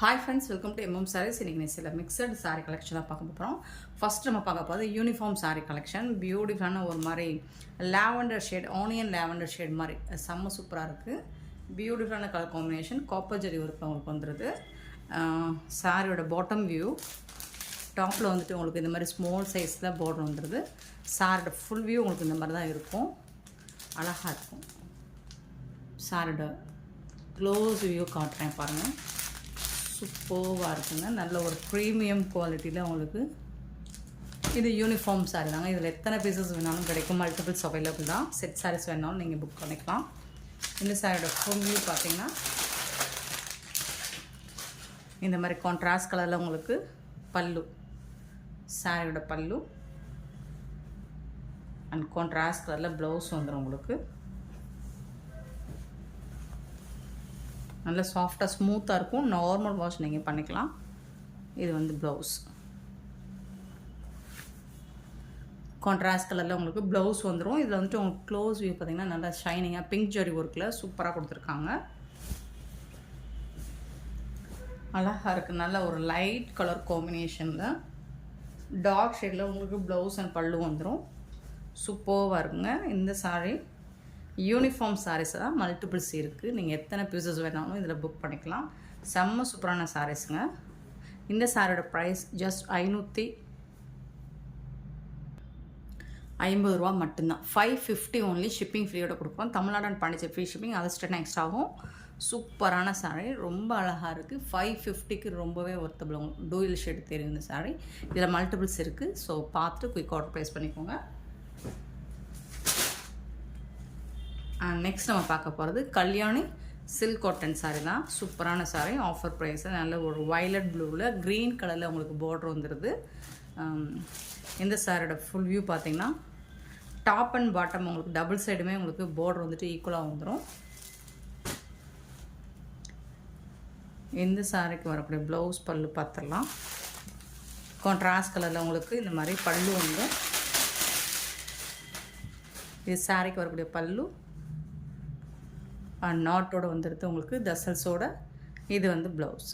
Hi friends, welcome to MM sarees. இன்றைக்கி சில mixed sari collection தான் பார்க்க போகிறோம். ஃபஸ்ட் நம்ம பார்க்க போகிறது யூனிஃபார்ம் சாரீ கலெக்ஷன். பியூட்டிஃபுல்லான ஒரு மாதிரி lavender shade, onion lavender shade மாதிரி செம்ம சூப்பராக இருக்குது. பியூட்டிஃபுல்லான colour combination, copper zari work உங்களுக்கு வந்துடுது. சாரியோட பாட்டம் வியூ, டாப்பில் வந்துட்டு உங்களுக்கு இந்த மாதிரி ஸ்மால் சைஸில் பார்டர் வந்துடுது. சாரியோட ஃபுல் வியூ உங்களுக்கு இந்த மாதிரி தான் இருக்கும், அழகாக இருக்கும். சாரியோட க்ளோஸ் வியூ காட்டுறேன் பாருங்கள், சூப்பராக இருக்குங்க. நல்ல ஒரு ப்ரீமியம் குவாலிட்டியில் உங்களுக்கு இது யூனிஃபார்ம் சாரீ தாங்க. இதில் எத்தனை பீசஸ் வேணாலும் கிடைக்கும், மல்டிபிள்ஸ் அவைலபிள் தான். செட் சாரீஸ் வேணாலும் நீங்கள் புக் பண்ணிக்கலாம். இந்த சாரியோட ஃபுல் வியூ பார்த்தீங்கன்னா இந்த மாதிரி கான்ட்ராஸ்ட் கலரில் உங்களுக்கு பல்லு, சாரியோட பல்லு அண்ட் கான்ட்ராஸ்ட் கலரில் ப்ளவுஸ் வந்துடும் உங்களுக்கு. நல்ல சாஃப்டாக ஸ்மூத்தாக இருக்கும். நார்மல் வாஷ் நீங்கள் பண்ணிக்கலாம். இது வந்து ப்ளவுஸ், கான்ட்ராஸ்ட் கலரில் உங்களுக்கு ப்ளவுஸ் வந்துடும். இதில் வந்துட்டு உங்களுக்கு க்ளோஸ் வியூ பார்த்திங்கன்னா நல்லா ஷைனிங்காக பிங்க் ஜரி ஒர்க்கில் சூப்பராக கொடுத்துருக்காங்க. அழகாக இருக்குது. நல்ல ஒரு லைட் கலர் காம்பினேஷனில் டார்க் ஷேடில் உங்களுக்கு ப்ளவுஸ் அண்ட் பல்லு வந்துடும். சூப்பராக இருக்குங்க. இந்த சாரீ யூனிஃபார்ம் சாரீஸ் தான், மல்டிபிள்ஸ் இருக்குது. நீங்கள் எத்தனை பீசஸ் வேணாலும் இதில் புக் பண்ணிக்கலாம். செம்ம சூப்பரான சாரீஸுங்க. இந்த சாரியோட ப்ரைஸ் ஜஸ்ட் 550 ரூபா மட்டும்தான். 550 ஓன்லி. ஷிப்பிங் ஃப்ரீயோட கொடுப்போம். Tamil Nadu and Pondicherry free shipping, அது ஸ்டென் எக்ஸ்ட்ரா ஆகும். சூப்பரான சாரீ, ரொம்ப அழகாக இருக்குது. 550க்கு ரொம்பவே ஒர்த்தபிள். உங்களுக்கு டூயல் ஷேட் தெரியும் இந்த சாரீ. இதில் மல்டிபிள்ஸ் இருக்குது. ஸோ பார்த்துட்டு குயிக் ஆர்டர் ப்ளேஸ் பண்ணிக்கோங்க. நெக்ஸ்ட் நம்ம பார்க்க போகிறது கல்யாணி சில்க் காட்டன் சாரீ தான். சூப்பரான சாரீ, ஆஃபர் ப்ரைஸில் நல்ல ஒரு வயலட் ப்ளூவில் க்ரீன் கலரில் உங்களுக்கு பார்டர் வந்துடுது. இந்த சாரியோட ஃபுல் வியூ பார்த்தீங்கன்னா டாப் அண்ட் பாட்டம் உங்களுக்கு டபுள் சைடுமே உங்களுக்கு பார்டர் வந்துட்டு ஈக்குவலாக வந்துடும். இந்த சாரிக்கு வரக்கூடிய ப்ளவுஸ் பல்லு பார்த்துடலாம். கான்ட்ராஸ்ட் கலரில் உங்களுக்கு இந்த மாதிரி பல்லு வந்து, இது சாரிக்கு வரக்கூடிய பல்லு நாட்டோடு வந்துடுது உங்களுக்கு, தசல்ஸோட. இது வந்து ப்ளவுஸ்,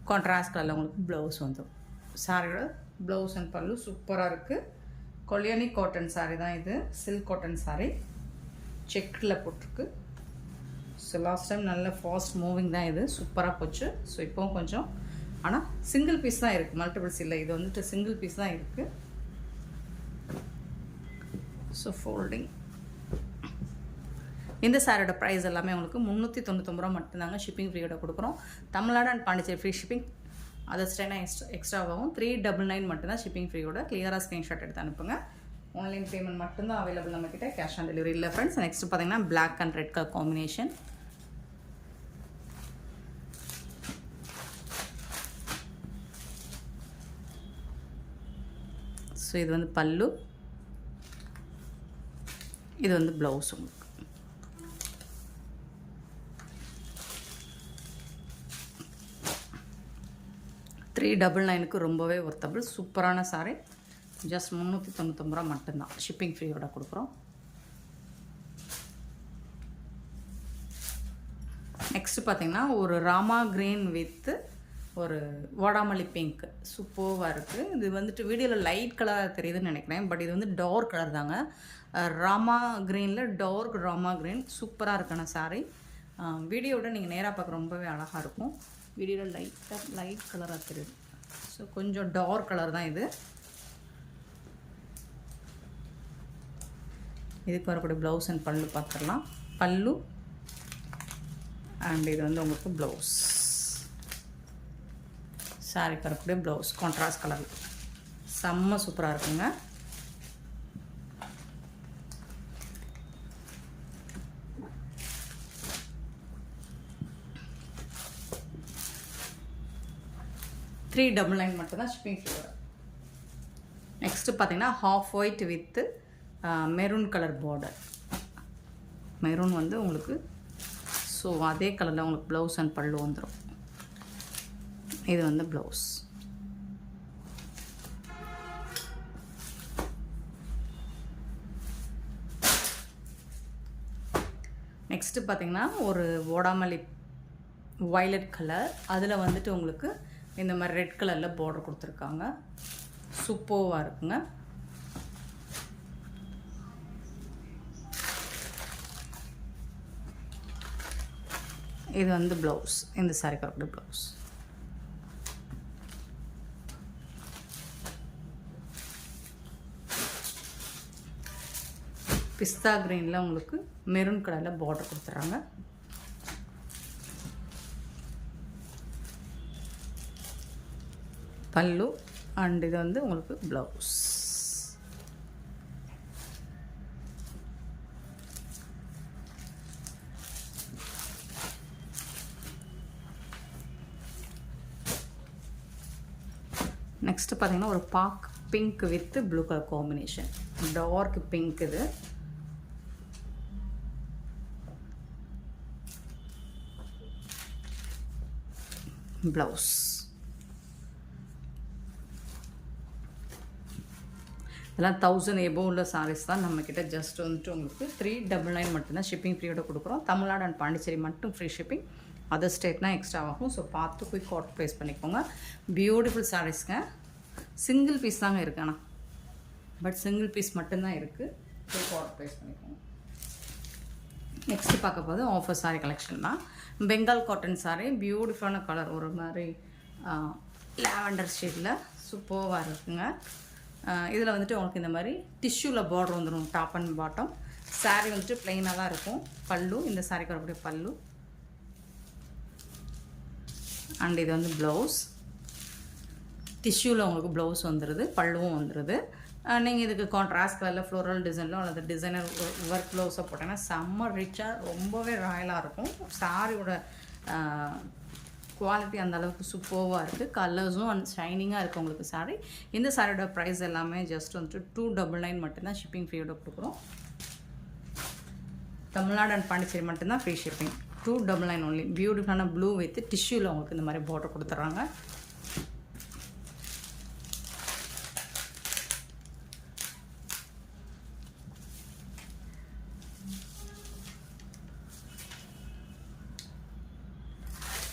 கான்ட்ராஸ்ட் கலரில் உங்களுக்கு ப்ளவுஸ் வந்துடும். சாரியோட ப்ளவுஸ் அண்ட் பல்லு சூப்பராக இருக்குது. கல்யாணி காட்டன் சாரீ தான் இது, சில்க் காட்டன் சாரீ, செக்கில் போட்டிருக்கு. ஸோ லாஸ்ட் டைம் நல்ல ஃபாஸ்ட் மூவிங் தான், இது சூப்பராக போச்சு. ஸோ இப்போவும் கொஞ்சம், ஆனால் சிங்கிள் பீஸ் தான் இருக்குது, மல்டிபிள்ஸ் இல்லை. இது வந்துட்டு சிங்கிள் பீஸ் தான் இருக்குது. So folding. இந்த சாரியோட ப்ரைஸ் எல்லாமே உங்களுக்கு 399 ரூபா மட்டும்தாங்க. ஷிப்பிங் ஃப்ரீயோட கொடுக்குறோம். Tamil Nadu and Pondicherry free shipping, அதை ஸ்டெனா எக்ஸ்ட்ராவாகும். 399 மட்டும்தான் ஷிப்பிங் ஃப்ரீயோட. கிளியராக ஸ்க்ரீன்ஷாட் எடுத்து அனுப்புங்க. ஆன்லைன் பேமெண்ட் மட்டும்தான் அவைலபிள் நம்மக்கிட்ட, கேஷ் ஆன் டெலிவரி இல்லை ஃப்ரெண்ட்ஸ். நெக்ஸ்ட் பார்த்தீங்கன்னா black and red colour combination. So இது வந்து பல்லு, இது வந்து ப்ளவுஸ் உங்களுக்கு. $399க்கு ரொம்பவே ஒர்த்தபிள். சூப்பரான சாரீ. ஜஸ்ட் 399 ரூபா மட்டும்தான். ஷிப்பிங் ஃப்ரீயோட கொடுக்குறோம். நெக்ஸ்ட் பார்த்தீங்கன்னா ஒரு ராமா க்ரீன் வித் ஒரு வாடாமல்லி பிங்க், சூப்பராக இருக்குது. இது வந்துட்டு வீடியோவில் லைட் கலராக தெரியுதுன்னு நினைக்கிறேன், பட் இது வந்து டார்க் கலர் தாங்க. ராமா க்ரீனில் டார்க் ராமா க்ரீன், சூப்பராக இருக்கான சாரீ. வீடியோவோட நீங்கள் நேராக பார்க்க ரொம்பவே அழகாக இருக்கும். வீடியோவில் லைட் கலராக தெரியுது. ஸோ கொஞ்சம் டார்க் கலர் தான் இது. இதுக்கு வரக்கூடிய ப்ளவுஸ் அண்ட் பல்லு பார்த்துடலாம். பல்லு அண்ட் இது வந்து உங்களுக்கு ப்ளவுஸ். சாரிக்கு வரக்கூடிய ப்ளவுஸ் கான்ட்ராஸ்ட் கலர், செம்ம சூப்பராக இருக்குங்க. $399 மட்டும்தான் ஷிப்பிங் ஃப்ரீயோட. நெக்ஸ்ட்டு பார்த்தீங்கன்னா half white with maroon colour border. Maroon வந்து உங்களுக்கு, ஸோ அதே கலரில் உங்களுக்கு ப்ளவுஸ் அண்ட் பல்லு வந்துடும். இது வந்து ப்ளவுஸ். நெக்ஸ்ட்டு பார்த்தீங்கன்னா ஒரு வயலட் கலர், அதில் வந்துட்டு உங்களுக்கு இந்த மாதிரி ரெட் கலரில் பார்டர் கொடுத்துருக்காங்க. சூப்பராக இருக்குங்க. இது வந்து ப்ளவுஸ், இந்த சாரிக்கு வரக்கூடிய ப்ளவுஸ். பிஸ்தா கிரீனில் உங்களுக்கு மெரூன் கலரில் பார்டர் கொடுத்துட்றாங்க. பல்லு அண்ட் இது வந்து உங்களுக்கு ப்ளவுஸ். நெக்ஸ்ட்டு பார்த்தீங்கன்னா ஒரு பாக் pink with blue colour combination, dark pink. இது ப்ளவுஸ். இதெல்லாம் 1000 எபோவ் உள்ள சாரீஸ் தான் நம்மக்கிட்ட. ஜஸ்ட் வந்துட்டு உங்களுக்கு 399 மட்டும்தான் ஷிப்பிங் ஃப்ரீயோட கொடுக்குறோம். தமிழ்நாடு அண்ட் பாண்டிச்சேரி மட்டும் ஃப்ரீ ஷிப்பிங், அதர் ஸ்டேட்னா எக்ஸ்ட்ரா ஆகும். ஸோ பார்த்து குயிக் ஆர்டர் ப்ளேஸ் பண்ணிக்கோங்க. பியூட்டிஃபுல் சாரீஸ்ங்க. சிங்கிள் பீஸ் தாங்க இருக்குண்ணா, பட் சிங்கிள் பீஸ் மட்டும்தான் இருக்குது. குயிக் ஆர்டர் ப்ளேஸ் பண்ணிக்கோங்க. நெக்ஸ்ட்டு பார்க்க போது ஆஃபர் சாரீ கலெக்ஷன் தான். பெங்கால் காட்டன் சாரீ, பியூட்டிஃபுல்லான கலர், ஒரு மாதிரி லாவெண்டர் ஷேடில் சூப்பராக இருக்குங்க. இதில் வந்துட்டு உங்களுக்கு இந்த மாதிரி டிஷ்யூவில் பார்டர் வந்துடும், டாப் அண்ட் பாட்டம். சாரீ வந்துட்டு ப்ளெயினாக தான் இருக்கும். பல்லு, இந்த சாரீக்கு வரக்கூடிய பல்லு. அண்ட் இது வந்து ப்ளவுஸ். டிஷ்யூவில் உங்களுக்கு ப்ளவுஸ் வந்துடுது, பல்லுவும் வந்துடுது. நீங்கள் இதுக்கு கான்ட்ராஸ்ட் கலரில் ஃப்ளோரல் டிசைனில் அல்லது டிசைனர் ஒர்க் ப்ளவுஸை போட்டிங்கன்னா செம்ம ரிச்சாக ரொம்பவே ராயலாக இருக்கும். சாரியோட குவாலிட்டி அந்த அளவுக்கு சூப்பராக இருக்குது. கலர்ஸும் அண்ட் ஷைனிங்காக இருக்குது உங்களுக்கு சாரீ. இந்த சாரியோட ப்ரைஸ் எல்லாமே ஜஸ்ட் வந்துட்டு 299 மட்டும்தான் ஷிப்பிங் ஃப்ரீயோட கொடுக்குறோம். தமிழ்நாடு அண்ட் பாண்டிச்சேரி மட்டும்தான் ஃப்ரீ ஷிப்பிங். 299 ஒன்லி. பியூட்டிஃபுல்லான ப்ளூ வித் டிஷ்யூவில் உங்களுக்கு இந்த மாதிரி பார்டர் கொடுத்துட்றாங்க.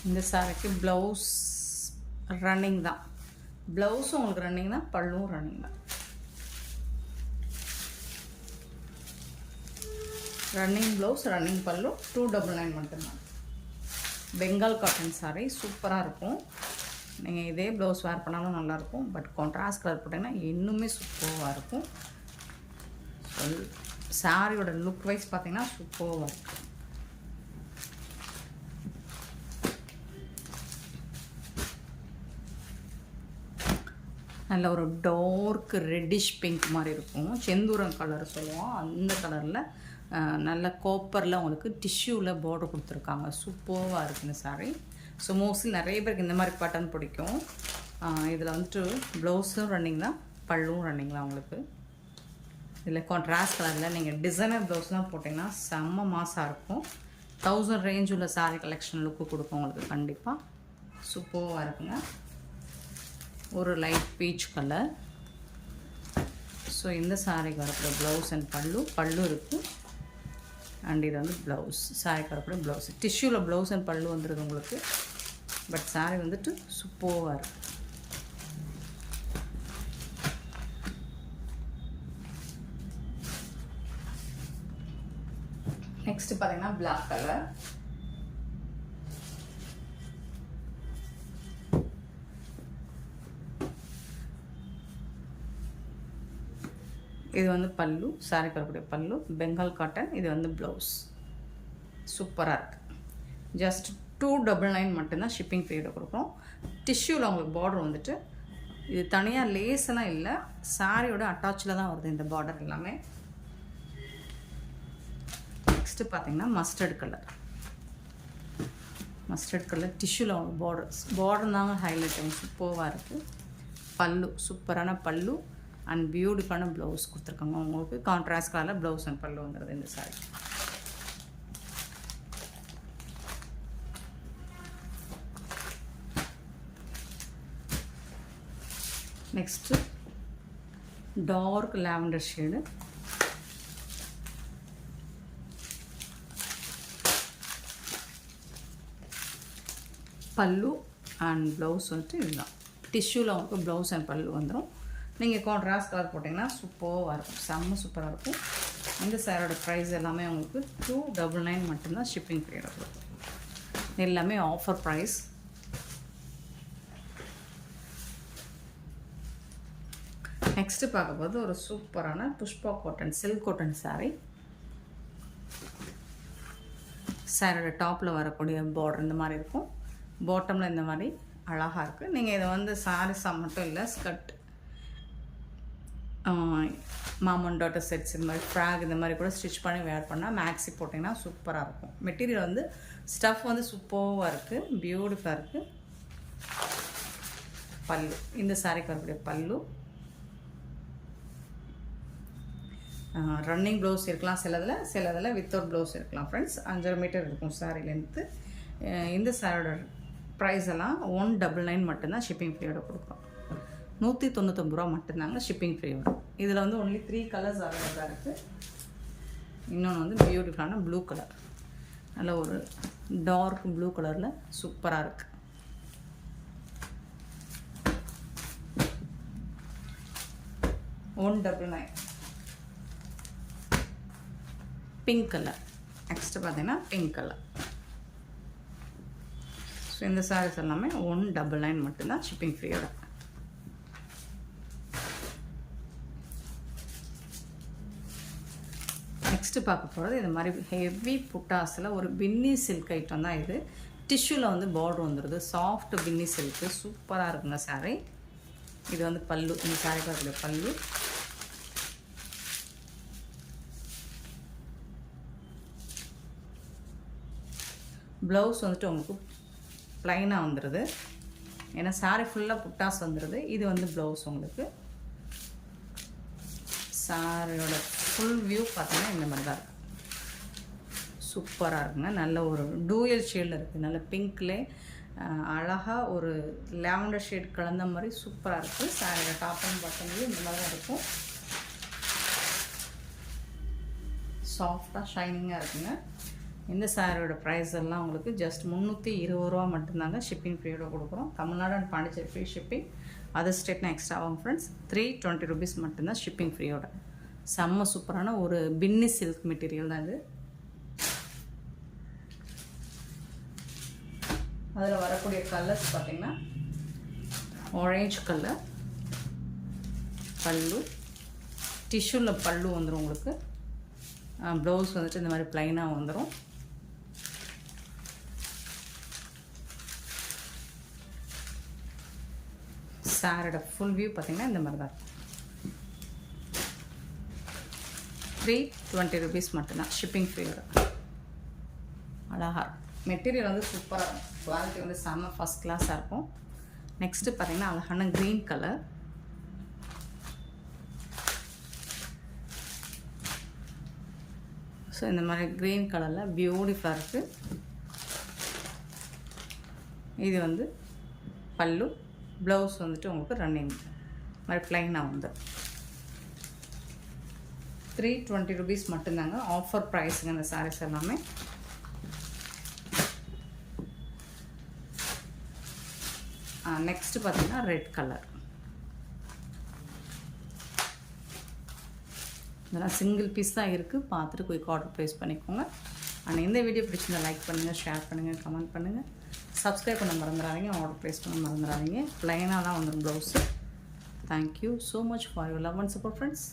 இந்த சாரிக்கு ப்ளவுஸ் ரன்னிங் தான். ப்ளவுஸும் உங்களுக்கு ரன்னிங் தான், பல்லும் ரன்னிங் தான். ரன்னிங் ப்ளவுஸ், ரன்னிங் பல்லு, 299 மட்டும்தான். பெங்கால் காட்டன் சாரீ சூப்பராக இருக்கும். நீங்கள் இதே ப்ளவுஸ் வேர் பண்ணாலும் நல்லாயிருக்கும், பட் கான்ட்ராஸ்ட் கலர் போட்டிங்கன்னா இன்னுமே சூப்பராக இருக்கும். சாரியோட லுக் வைஸ் பார்த்தீங்கன்னா சூப்பராக இருக்கும். நல்ல ஒரு டார்க் ரெட்டிஷ் பிங்க் மாதிரி இருக்கும், செந்தூரம் கலர் சொல்லுவோம். அந்த கலரில் நல்ல காப்பரில் உங்களுக்கு டிஷ்யூவில் பார்டர் கொடுத்துருக்காங்க. சூப்பராக இருக்குங்க சாரி. ஸோ மோஸ்ட்லி நிறைய பேருக்கு இந்த மாதிரி பேட்டர்ன் பிடிக்கும். இதில் வந்துட்டு ப்ளவுஸும் ரன்னிங் தான், பல்லும் ரன்னிங் தான் உங்களுக்கு. இதில் கான்ட்ராஸ்ட் கலரில் நீங்கள் டிசைனர் ப்ளவுஸ்லாம் போட்டிங்கன்னா செம்ம மாசாக இருக்கும். 1000 ரேஞ்ச் உள்ள சாரீ கலெக்ஷன் லுக்கு கொடுக்கும் உங்களுக்கு. கண்டிப்பாக சூப்பராக இருக்குங்க. ஒரு லைட் பீச் கலர். ஸோ இந்த சாரிக்கு வரக்கூடிய ப்ளவுஸ் அண்ட் பல்லு இருக்குது. அண்ட் இது வந்து ப்ளவுஸ், சாரிக்கு வரக்கூடிய ப்ளவுஸ். டிஷ்யூவில் ப்ளவுஸ் அண்ட் பல்லு வந்துடுது உங்களுக்கு, பட் சாரி வந்துட்டு சூப்பராக இருக்குது. நெக்ஸ்ட் பார்த்தீங்கன்னா பிளாக் கலர். இது வந்து பல்லு, சாரிக்கு வரக்கூடிய பல்லு, பெங்கால் காட்டன். இது வந்து ப்ளவுஸ். சூப்பராக இருக்குது. ஜஸ்ட் 299 மட்டும்தான் ஷிப்பிங் ஃப்ரீயோட கொடுக்குறோம். டிஷ்யூவில் உங்களுக்கு பார்டர் வந்துட்டு இது தனியாக லேஸ்லாம் இல்லை, சாரியோட அட்டாச்சில் தான் வருது இந்த பார்டர் எல்லாமே. நெக்ஸ்ட்டு பார்த்தீங்கன்னா மஸ்டர்ட் கலர். மஸ்டர்ட் கலர் டிஷ்யூவில் உங்களுக்கு பார்டர் தாங்க ஹைலைட் ஆகும். சூப்பராக இருக்குது. பல்லு சூப்பரான பல்லு அண்ட் பியூட்டிஃபுல்லான ப்ளவுஸ் கொடுத்துருக்காங்க உங்களுக்கு. கான்ட்ராஸ்ட் கலரில் ப்ளவுஸ் அண்ட் பல்லு வந்துடுது இந்த sari. Next dark lavender shade. Pallu and blouse வந்துட்டு இதுதான். டிஷ்யூவில் உங்களுக்கு ப்ளவுஸ் அண்ட் பல்லு வந்துடும். நீங்கள் கான்ட்ராஸ்ட் கலர் போட்டிங்கன்னா சூப்பராக இருக்கும், செம்ம சூப்பராக இருக்கும். இந்த சாரோட ப்ரைஸ் எல்லாமே உங்களுக்கு 299 மட்டும்தான் ஷிப்பிங் ஃப்ரீயோட இருக்கும். எல்லாமே ஆஃபர் ப்ரைஸ். நெக்ஸ்ட்டு பார்க்கும்போது ஒரு சூப்பரான Pushpa cotton silk cotton sari. சாரோட டாப்பில் வரக்கூடிய பார்டர் இந்த மாதிரி இருக்கும், பாட்டமில் இந்த மாதிரி அழகாக இருக்குது. நீங்கள் இதை வந்து சாரீஸாக மட்டும் இல்லை, ஸ்கர்ட், மாமன் டாட்டர் செட்ஸ், இந்த மாதிரி ஃப்ராக் இந்த மாதிரி கூட ஸ்டிச் பண்ணி வேர் பண்ணால் மேக்ஸி போட்டிங்கன்னா சூப்பராக இருக்கும். மெட்டீரியல் வந்து ஸ்டஃப் வந்து சூப்பராக இருக்குது, பியூட்டிஃபுல்லாக இருக்குது. பல்லு, இந்த சாரீக்கு வரக்கூடிய பல்லு. ரன்னிங் ப்ளவுஸ் இருக்கலாம் சிலதில் வித்தவுட் ப்ளவுஸ் இருக்கலாம் ஃப்ரெண்ட்ஸ். 5.5 மீட்டர் இருக்கும் சாரீ லென்த்து. இந்த சாரியோட ப்ரைஸ் எல்லாம் 199 மட்டும்தான் ஷிப்பிங் ஃப்ரீயோட கொடுக்குறோம். 199 ரூபா மட்டும்தாங்க ஷிப்பிங் ஃப்ரீயோட. இதில் வந்து ஒன்லி 3 கலர்ஸ் அவைலபிளாக இருக்குது. இன்னொன்று வந்து பியூட்டிஃபுல்லான ப்ளூ கலர், நல்ல ஒரு டார்க் ப்ளூ கலரில் சூப்பராக இருக்குது. $199. Pink colour. நெக்ஸ்ட்டு பார்த்தீங்கன்னா பிங்க் கலர். ஸோ இந்த சாரீஸ் எல்லாமே 199 மட்டும்தான் ஷிப்பிங் ஃப்ரீயோட. நெக்ஸ்ட்டு பார்க்க போகிறது இது மாதிரி ஹெவி புட்டாஸில் ஒரு பின்னி சில்க் ஐட்டம் தான் இது. டிஷ்யூவில் வந்து பார்டர் வந்துடுது, சாஃப்ட் பின்னி சில்க்கு, சூப்பராக இருக்குங்க சாரீ. இது வந்து பல்லு, இந்த சாரீ பார்க்கக்கூடிய பல்லு. ப்ளவுஸ் வந்துட்டு உங்களுக்கு ப்ளைனாக வந்துடுது, ஏன்னா சாரீ ஃபுல்லாக புட்டாஸ் வந்துடுது. இது வந்து ப்ளவுஸ் உங்களுக்கு. சாரியோட ஃபுல் வியூ பார்த்தீங்கன்னா இந்த மாதிரி தான் இருக்குது, சூப்பராக இருக்குங்க. நல்ல ஒரு டூயல் ஷேடில் இருக்குது, நல்ல பிங்க்லே அழகாக ஒரு லாவெண்டர் ஷேட் கலந்த மாதிரி சூப்பராக இருக்குது. சாரியோட டாப் அண்ட் பாட்டம்லேயும் இந்த மாதிரி தான் இருக்கும், சாஃப்டாக ஷைனிங்காக இருக்குங்க. இந்த சாரியோட ப்ரைஸ் எல்லாம் உங்களுக்கு ஜஸ்ட் 320 ரூபா மட்டும்தாங்க ஷிப்பிங் ஃப்ரீயோட கொடுக்குறோம். Tamil Nadu and Pondicherry free shipping, other ஸ்டேட்னா எக்ஸ்ட்ரா ஆகும் ஃப்ரெண்ட்ஸ். 320 rupees மட்டும்தான் ஷிப்பிங் ஃப்ரீயோட. செம்ம சூப்பரான ஒரு பின்னி சில்க் மெட்டீரியல் தான் இது. அதில் வரக்கூடிய கலர்ஸ் பார்த்திங்கன்னா ஆரஞ்ச் கலர் பல்லு, டிஷ்யூவில் பல்லு வந்துடும் உங்களுக்கு. ப்ளவுஸ் வந்துட்டு இந்த மாதிரி ப்ளைனாக வந்துடும். சாரோட ஃபுல் வியூ பார்த்திங்கன்னா இந்த மாதிரி தான் இருக்கும். 320 rupees மட்டும்தான் ஷிப்பிங் ஃப்ரீயோட. அழகாக மெட்டீரியல் வந்து சூப்பராக இருக்கும், குவாலிட்டி வந்து செம்ம ஃபஸ்ட் கிளாஸாக இருக்கும். நெக்ஸ்ட்டு பார்த்திங்கன்னா அழகான க்ரீன் கலர். ஸோ இந்த மாதிரி க்ரீன் கலரில் பியூட்டிஃபுல்லாக இருக்குது. இது வந்து பல்லு, ப்ளவுஸ் வந்துட்டு உங்களுக்கு ரன்னிங் மாதிரி ப்ளைனாக வந்து 320 rupees மட்டும்தாங்க ஆஃபர் ப்ரைஸுங்க இந்த சாரீஸ் எல்லாமே. நெக்ஸ்ட்டு பார்த்திங்கன்னா ரெட் கலர். இதெல்லாம் சிங்கிள் பீஸ் தான் இருக்குது, பார்த்துட்டு குயிக் ஆர்டர் ப்ளேஸ் பண்ணிக்கோங்க. அண்ட் இந்த வீடியோ பிடிச்சிருந்தா லைக் பண்ணுங்கள், ஷேர் பண்ணுங்கள், கமெண்ட் பண்ணுங்கள், சப்ஸ்கிரைப் பண்ண மறந்துடாதீங்க, ஆர்டர் ப்ளேஸ் பண்ண மறந்துடாதீங்க. ப்ளைனாக தான் வந்துடும் blouse. Thank you so much for your love and support friends.